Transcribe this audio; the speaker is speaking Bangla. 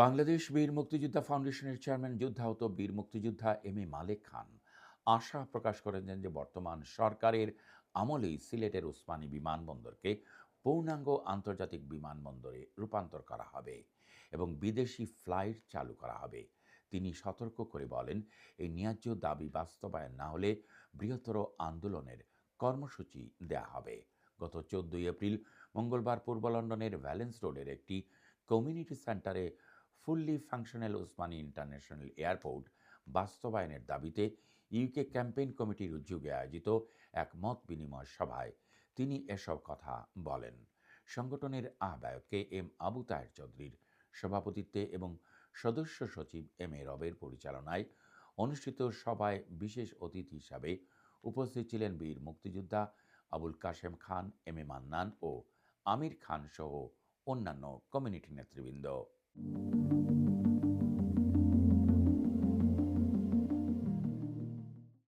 বাংলাদেশ বীর মুক্তিযোদ্ধা ফাউন্ডেশনের চেয়ারম্যান যুদ্ধাহত বীর মুক্তিযোদ্ধা এম এ মালেক খান আশা প্রকাশ করেছেন যে বর্তমান সরকারের আমলেই সিলেটের ওসমানী বিমানবন্দরকে পূর্ণাঙ্গ আন্তর্জাতিক বিমানবন্দরে রূপান্তর করা হবে এবং বিদেশি ফ্লাইট চালু করা হবে। তিনি সতর্ক করে বলেন, এই ন্যায্য দাবি বাস্তবায়ন না হলে বৃহত্তর আন্দোলনের কর্মসূচি দেয়া হবে। গত 14 এপ্রিল মঙ্গলবার পূর্ব লন্ডনের ভ্যালেন্স রোডের একটি কমিউনিটি সেন্টারে fully functional Osmani international airport বাস্তবায়নের দাবিতে ইউকে ক্যাম্পেইন কমিটির উদ্যোগে আয়োজিত এক মত বিনিময় সভায় তিনি এসব কথা বলেন। সংগঠনের আহ্বায়ক কে এম আবু তাহের চৌধুরীর সভাপতিত্বে এবং সদস্য সচিব এম এ রবের পরিচালনায় অনুষ্ঠিত সভায় বিশেষ অতিথি হিসাবে উপস্থিত ছিলেন বীর মুক্তিযোদ্ধা আবুল কাশেম খান, এম এ মান্নান ও আমির খান সহ অন্যান্য কমিউনিটি নেতৃবৃন্দ।